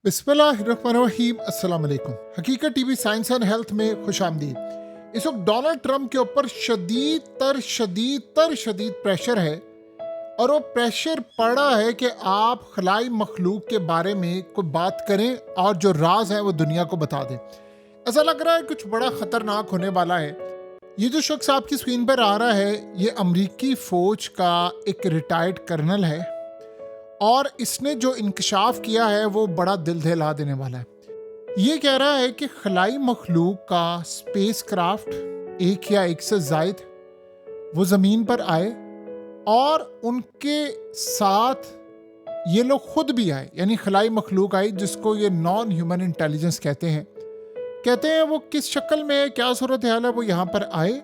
बिस्मिल्लाहिर्रहमानिर्रहीम। अस्सलाम वालेकुम। हकीकत टीवी साइंस एंड हेल्थ में खुश आमदीद। इस वक्त डोनाल्ड ट्रंप के ऊपर शदीद प्रेशर है और वो प्रेशर पड़ा है कि आप खलाई मखलूक के बारे में कोई बात करें और जो राज है वो दुनिया को बता दें। ऐसा लग रहा है कुछ बड़ा खतरनाक होने वाला है। ये जो शख्स आपकी स्क्रीन पर आ रहा है ये अमरीकी फ़ौज का एक रिटायर्ड कर्नल है और इसने जो इंकशाफ किया है वो बड़ा दिल दहला देने वाला है। ये कह रहा है कि खलाई मखलूक का स्पेस क्राफ्ट एक या एक से ज़ायद वो ज़मीन पर आए और उनके साथ ये लोग खुद भी आए, यानी खलाई मखलूक आई जिसको ये नॉन ह्यूमन इंटेलिजेंस कहते हैं। वो किस शक्ल में है, क्या सूरत हाल है, वो यहाँ पर आए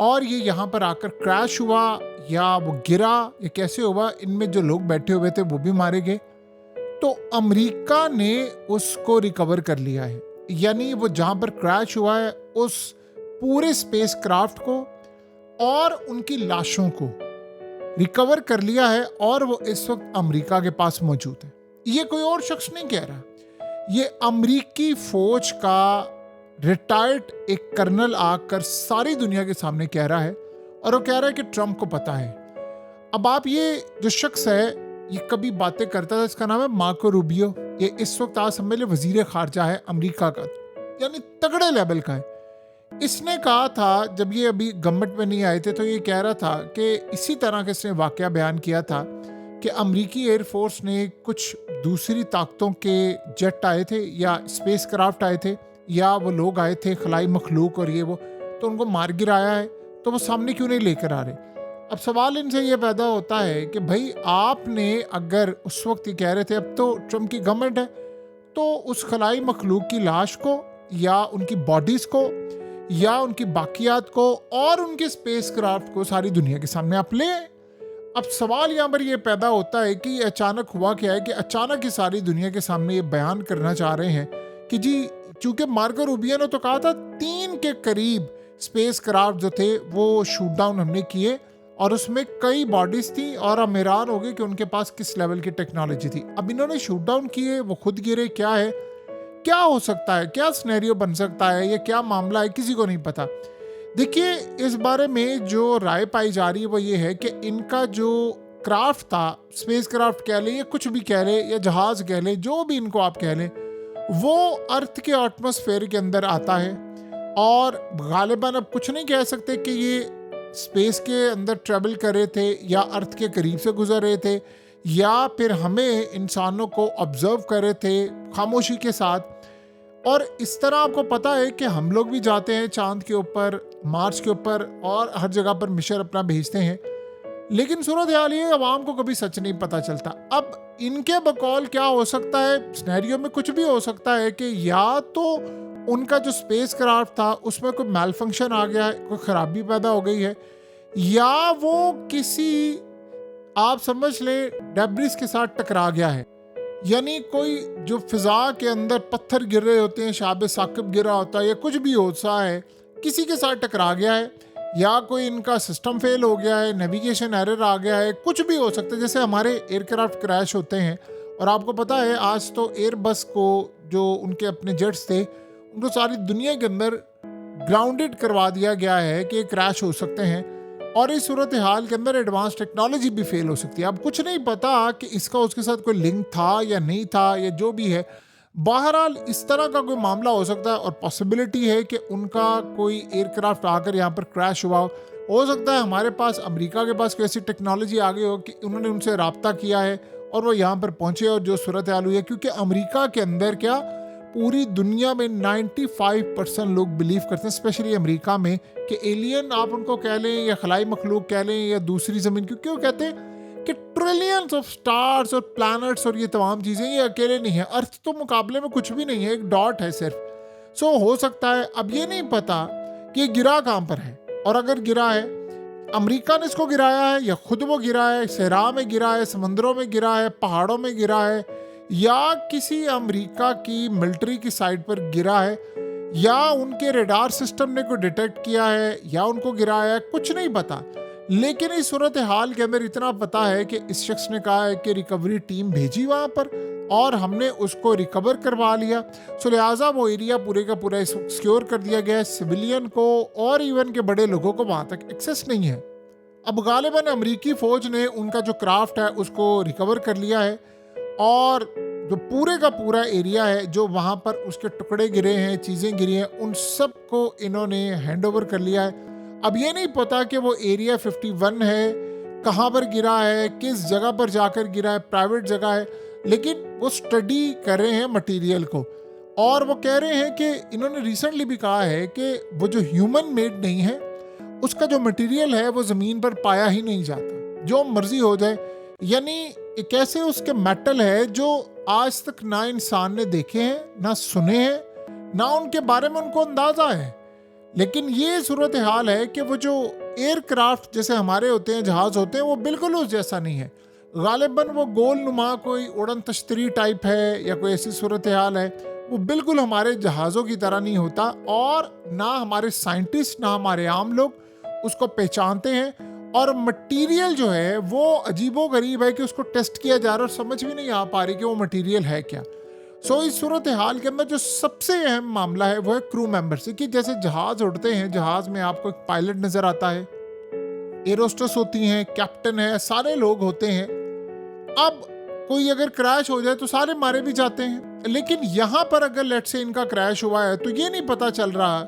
और ये यहाँ पर आकर क्रैश हुआ या वो गिरा या कैसे हुआ, इनमें जो लोग बैठे हुए थे वो भी मारे गए। तो अमेरिका ने उसको रिकवर कर लिया है, यानी वो जहाँ पर क्रैश हुआ है उस पूरे स्पेस क्राफ्ट को और उनकी लाशों को रिकवर कर लिया है और वो इस वक्त अमेरिका के पास मौजूद है। ये कोई और शख्स नहीं कह रहा, ये अमेरिकी फौज का रिटायर्ड एक कर्नल आकर सारी दुनिया के सामने कह रहा है और वो कह रहा है कि ट्रंप को पता है। अब आप ये जो शख्स है ये कभी बातें करता था, इसका नाम है मार्को रूबियो। ये इस वक्त आज समझ ले वजीर खारजा है अमेरिका का, यानी तगड़े लेवल का है। इसने कहा था जब ये अभी गवर्नमेंट में नहीं आए थे तो ये कह रहा था कि इसी तरह के इसने वाकया बयान किया था कि अमेरिकी एयरफोर्स ने कुछ दूसरी ताकतों के जेट आए थे या स्पेस क्राफ्ट आए थे या वो लोग आए थे खलाई मखलूक और ये वो, तो उनको मार गिराया है, तो वो सामने क्यों नहीं लेकर आ रहे। अब सवाल इनसे ये पैदा होता है कि भाई आपने अगर उस वक्त ये कह रहे थे अब तो ट्रंप की गवर्नमेंट है, तो उस खलाई मखलूक की लाश को या उनकी बॉडीज़ को या उनकी बाकियात को और उनके स्पेस क्राफ्ट को सारी दुनिया के सामने आप ले। अब सवाल यहाँ पर ये पैदा होता है कि अचानक हुआ क्या है कि अचानक ही सारी दुनिया के सामने ये बयान करना चाह रहे हैं कि जी चूंकि मार्को रूबियो ने तो कहा था 3 के करीब स्पेस क्राफ्ट जो थे वो शूट डाउन हमने किए और उसमें कई बॉडीज थी और हम हैरान हो गए कि उनके पास किस लेवल की टेक्नोलॉजी थी। अब इन्होंने शूट डाउन किए, वो खुद गिरे, क्या है, क्या हो सकता है, क्या सिनेरियो बन सकता है, ये क्या मामला है, किसी को नहीं पता। देखिए इस बारे में जो राय पाई जा रही है वो ये है कि इनका जो क्राफ्ट था, स्पेस क्राफ्ट कह ले या कुछ भी कह ले या जहाज कह ले, जो भी इनको आप कह लें, वो अर्थ के एटमॉस्फेयर के अंदर आता है और गालिबन अब कुछ नहीं कह सकते कि ये स्पेस के अंदर ट्रैवल कर रहे थे या अर्थ के करीब से गुजर रहे थे या फिर हमें इंसानों को ऑब्जर्व कर रहे थे खामोशी के साथ। और इस तरह आपको पता है कि हम लोग भी जाते हैं चांद के ऊपर, मार्स के ऊपर और हर जगह पर मिशन अपना भेजते हैं, लेकिन सूरत हाल ये अवाम को कभी सच नहीं पता चलता। अब इनके बकौल क्या हो सकता है, सिनेरियो में कुछ भी हो सकता है कि या तो उनका जो स्पेस क्राफ्ट था उसमें कोई मैल फंक्शन आ गया है, कोई खराबी पैदा हो गई है, या वो किसी आप समझ ले डेब्रिस के साथ टकरा गया है, यानी कोई जो फिजा के अंदर पत्थर गिर रहे होते हैं, शाब साकिब गिरा होता है या कुछ भी होता है, किसी के साथ टकरा गया है, या कोई इनका सिस्टम फेल हो गया है, नेविगेशन एरर आ गया है, कुछ भी हो सकता है। जैसे हमारे एयरक्राफ्ट क्रैश होते हैं और आपको पता है आज तो एयरबस को जो उनके अपने जेट्स थे उनको सारी दुनिया के अंदर ग्राउंडेड करवा दिया गया है कि क्रैश हो सकते हैं और इस सूरत हाल के अंदर एडवांस टेक्नोलॉजी भी फेल हो सकती है। अब कुछ नहीं पता कि इसका उसके साथ कोई लिंक था या नहीं था या जो भी है, बहरहाल इस तरह का कोई मामला हो सकता है और पॉसिबिलिटी है कि उनका कोई एयरक्राफ्ट आकर यहाँ पर क्रैश हुआ हो सकता है हमारे पास अमेरिका के पास कोई ऐसी टेक्नोलॉजी आ गई हो कि उन्होंने उनसे रब्ता किया है और वो यहाँ पर पहुँचे और जो सूरत हाल हुई है। क्योंकि अमेरिका के अंदर क्या पूरी दुनिया में 95% लोग बिलीव करते हैं, स्पेशली अमेरिका में, कि एलियन आप उनको कह लें या खलाई मखलूक कह लें या दूसरी ज़मीन, क्योंकि वो कहते हैं कि ट्रिलियंस ऑफ स्टार्स और प्लैनेट्स और ये तमाम चीज़ें ये अकेले नहीं है, अर्थ तो मुकाबले में कुछ भी नहीं है, एक डॉट है सिर्फ। सो हो सकता है, अब ये नहीं पता कि ये गिरा कहाँ पर है, और अगर गिरा है अमेरिका ने इसको गिराया है या खुद वो गिरा है, सहरा में गिरा है, समंदरों में गिरा है, पहाड़ों में गिरा है, या किसी अमेरिका की मिलिट्री की साइड पर गिरा है, या उनके रडार सिस्टम ने कोई डिटेक्ट किया है या उनको गिराया है, कुछ नहीं पता। लेकिन इस सूरत हाल के अंदर इतना पता है कि इस शख्स ने कहा है कि रिकवरी टीम भेजी वहाँ पर और हमने उसको रिकवर करवा लिया। सो लिहाजा वो एरिया पूरे का पूरा सिक्योर कर दिया गया है, सिविलियन को और इवन के बड़े लोगों को वहाँ तक एक्सेस नहीं है। अब गालिबन अमरीकी फ़ौज ने उनका जो क्राफ्ट है उसको रिकवर कर लिया है और जो पूरे का पूरा एरिया है जो वहाँ पर उसके टुकड़े गिरे हैं, चीज़ें गिरी हैं, उन सब को इन्होंने हैंड ओवर कर लिया है। अब ये नहीं पता कि वो एरिया 51 है, कहाँ पर गिरा है, किस जगह पर जाकर गिरा है, प्राइवेट जगह है, लेकिन वो स्टडी कर रहे हैं मटेरियल को और वो कह रहे हैं कि इन्होंने रिसेंटली भी कहा है कि वो जो ह्यूमन मेड नहीं है उसका जो मटेरियल है वो ज़मीन पर पाया ही नहीं जाता, जो मर्जी हो जाए। यानी एक ऐसे उसके मेटल है जो आज तक ना इंसान ने देखे हैं, ना सुने हैं, ना उनके बारे में उनको अंदाजा है। लेकिन ये सूरत हाल है कि वो जो एयरक्राफ्ट जैसे हमारे होते हैं, जहाज होते हैं, वो बिल्कुल उस जैसा नहीं है। गालिबन वो गोल नुमा कोई उड़न तश्तरी टाइप है या कोई ऐसी सूरत हाल है, वो बिल्कुल हमारे जहाज़ों की तरह नहीं होता और ना हमारे साइंटिस्ट ना हमारे आम लोग उसको पहचानते हैं। और मटेरियल जो है वो अजीबो गरीब है कि उसको टेस्ट किया जा रहा है और समझ भी नहीं आ पा रही कि वो मटेरियल है क्या। सो इस सूरत हाल के अंदर जो सबसे अहम मामला है वो है क्रू मेंबर से, कि जैसे जहाज उड़ते हैं, जहाज में आपको एक पायलट नजर आता है, एरोस्टेस होती हैं, कैप्टन है, सारे लोग होते हैं। अब कोई अगर क्रैश हो जाए तो सारे मारे भी जाते हैं, लेकिन यहाँ पर अगर लेट से इनका क्रैश हुआ है तो ये नहीं पता चल रहा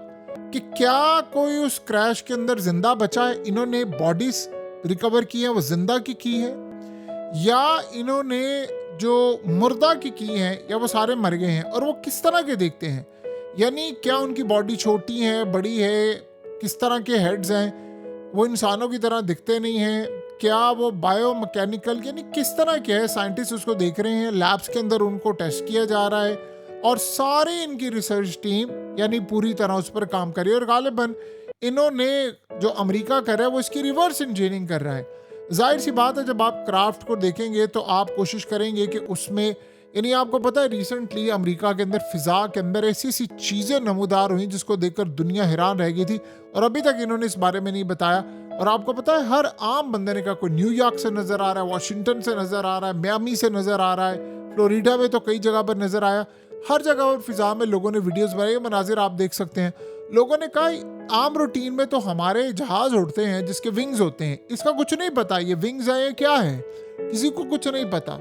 कि क्या कोई उस क्रैश के अंदर जिंदा बचा है, इन्होंने बॉडीज रिकवर की है वो जिंदा की है, या इन्होंने जो मुर्दा की है या वो सारे मर गए हैं। और वो किस तरह के देखते हैं, यानी क्या उनकी बॉडी छोटी है, बड़ी है, किस तरह के हेड्स हैं, वो इंसानों की तरह दिखते नहीं हैं, क्या वो बायो मैकेनिकल यानी किस तरह के है, साइंटिस्ट उसको देख रहे हैं, लैब्स के अंदर उनको टेस्ट किया जा रहा है और सारी इनकी रिसर्च टीम यानी पूरी तरह उस पर काम कर रही है। और गालिबन इन्होंने जो अमेरिका कर रहा है वो इसकी रिवर्स इंजीनियरिंग कर रहा है। जाहिर सी बात है, जब आप क्राफ्ट को देखेंगे तो आप कोशिश करेंगे कि उसमें, यानी आपको पता है रिसेंटली अमेरिका के अंदर फिजा के अंदर ऐसी सी चीज़ें नमूदार हुई जिसको देखकर दुनिया हैरान रह गई थी और अभी तक इन्होंने इस बारे में नहीं बताया। और आपको पता है हर आम बंदे ने कहा, कोई न्यूयॉर्क से नज़र आ रहा है, वाशिंगटन से नज़र आ रहा है, मियामी से नज़र आ रहा है, फ्लोरिडा में तो कई जगह पर नज़र आया, हर जगह और फिजा में लोगों ने वीडियोस बनाए, मनाजिर आप देख सकते हैं। लोगों ने कहा आम रूटीन में तो हमारे जहाज उड़ते हैं जिसके विंग्स होते हैं, इसका कुछ नहीं पता ये विंग्स है क्या है, किसी को कुछ नहीं पता।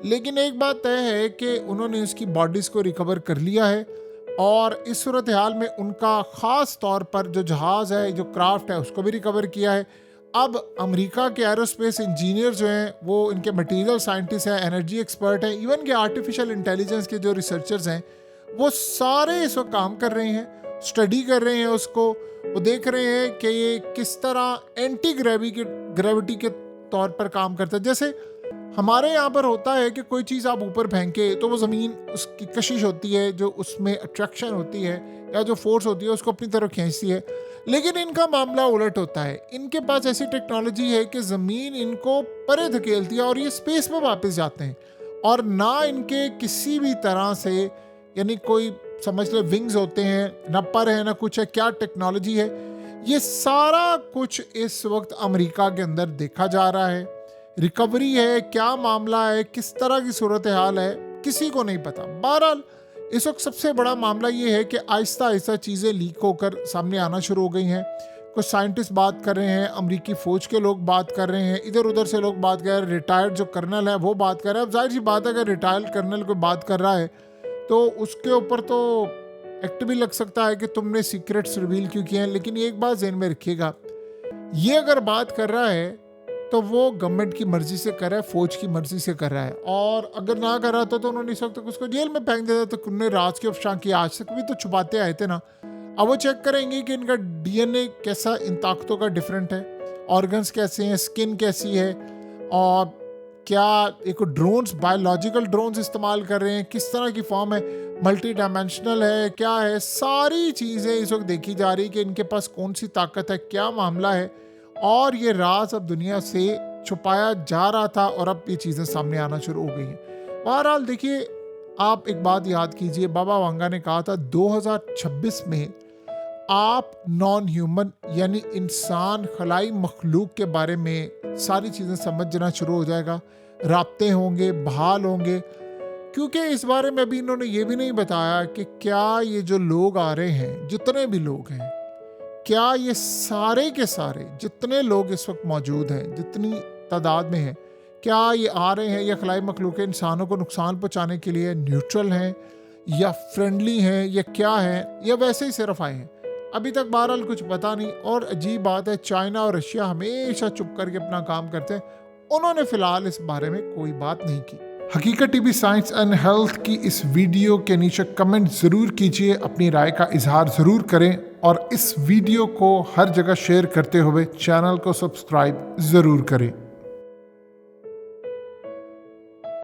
लेकिन एक बात तय है कि उन्होंने उसकी बॉडीज को रिकवर कर लिया है और इस सूरत हाल में उनका ख़ास तौर पर जो जहाज़ है, जो क्राफ्ट है, उसको भी रिकवर किया है। अब अमेरिका के एरोस्पेस इंजीनियर जो हैं वो इनके मटेरियल साइंटिस्ट हैं, एनर्जी एक्सपर्ट हैं, इवन के आर्टिफिशियल इंटेलिजेंस के जो रिसर्चर्स हैं वो सारे इस वक्त काम कर रहे हैं, स्टडी कर रहे हैं उसको। वो देख रहे हैं कि ये किस तरह एंटी ग्रेविटी के तौर पर काम करता है। जैसे हमारे यहाँ पर होता है कि कोई चीज़ आप ऊपर फेंके तो वो ज़मीन उसकी कशिश होती है, जो उसमें अट्रैक्शन होती है या जो फोर्स होती है उसको अपनी तरफ खींचती है। लेकिन इनका मामला उलट होता है, इनके पास ऐसी टेक्नोलॉजी है कि ज़मीन इनको परे धकेलती है और ये स्पेस में वापस जाते हैं और ना इनके किसी भी तरह से, यानी कोई समझ ले विंग्स होते हैं, ना पर है ना कुछ है, क्या टेक्नोलॉजी है। ये सारा कुछ इस वक्त अमेरिका के अंदर देखा जा रहा है। रिकवरी है, क्या मामला है, किस तरह की सूरत हाल है, किसी को नहीं पता। बहरहाल इस वक्त सबसे बड़ा मामला ये है कि आहिस्ता आहिस्ता चीज़ें लीक होकर सामने आना शुरू हो गई हैं। कुछ साइंटिस्ट बात कर रहे हैं, अमेरिकी फ़ौज के लोग बात कर रहे हैं, इधर उधर से लोग बात कर रहे हैं, रिटायर्ड जो कर्नल है वो बात कर रहे हैं। अब जाहिर सी बात है अगर रिटायर्ड कर्नल कोई बात कर रहा है तो उसके ऊपर तो एक्ट भी लग सकता है कि तुमने सीक्रेट्स रिवील क्यों किए हैं। लेकिन एक बात ज़हन में रखिएगा, ये अगर बात कर रहा है तो वो गवर्नमेंट की मर्जी से कर रहा है, फौज की मर्जी से कर रहा है। और अगर ना कर रहा था तो उन्होंने इस वक्त उसको जेल में फेंक देता। तो उन्होंने राज के अफशां की आज तक भी तो छुपाते आए थे ना। अब वो चेक करेंगे कि इनका डीएनए कैसा इन ताकतों का डिफरेंट है, ऑर्गन्स कैसे हैं, स्किन कैसी है, और क्या एक ड्रोन्स बायोलॉजिकल ड्रोन्स इस्तेमाल कर रहे हैं, किस तरह की फॉर्म है, मल्टी डायमेंशनल है, क्या है, सारी चीज़ें इस वक्त देखी जा रही कि इनके पास कौन सी ताकत है, क्या मामला है। और ये राज अब दुनिया से छुपाया जा रहा था और अब ये चीज़ें सामने आना शुरू हो गई हैं। बहरहाल देखिए, आप एक बात याद कीजिए, बाबा वांगा ने कहा था 2026 में आप नॉन ह्यूमन यानी इंसान खलाई मखलूक के बारे में सारी चीज़ें समझना शुरू हो जाएगा, राब्ते होंगे, बहाल होंगे। क्योंकि इस बारे में अभी इन्होंने ये भी नहीं बताया कि क्या ये जो लोग आ रहे हैं, जितने भी लोग हैं, क्या ये सारे के सारे जितने लोग इस वक्त मौजूद हैं, जितनी तादाद में हैं, क्या ये आ रहे हैं या खलाई मखलूक इंसानों को नुकसान पहुंचाने के लिए न्यूट्रल हैं या फ्रेंडली हैं या क्या हैं, या वैसे ही सिर्फ आए हैं? अभी तक बहरहाल कुछ पता नहीं। और अजीब बात है, चाइना और रशिया हमेशा चुप करके अपना काम करते हैं, उन्होंने फिलहाल इस बारे में कोई बात नहीं की। हकीकत टीवी साइंस एंड हेल्थ की इस वीडियो के नीचे कमेंट ज़रूर कीजिए, अपनी राय का इजहार ज़रूर करें और इस वीडियो को हर जगह शेयर करते हुए चैनल को सब्सक्राइब ज़रूर करें।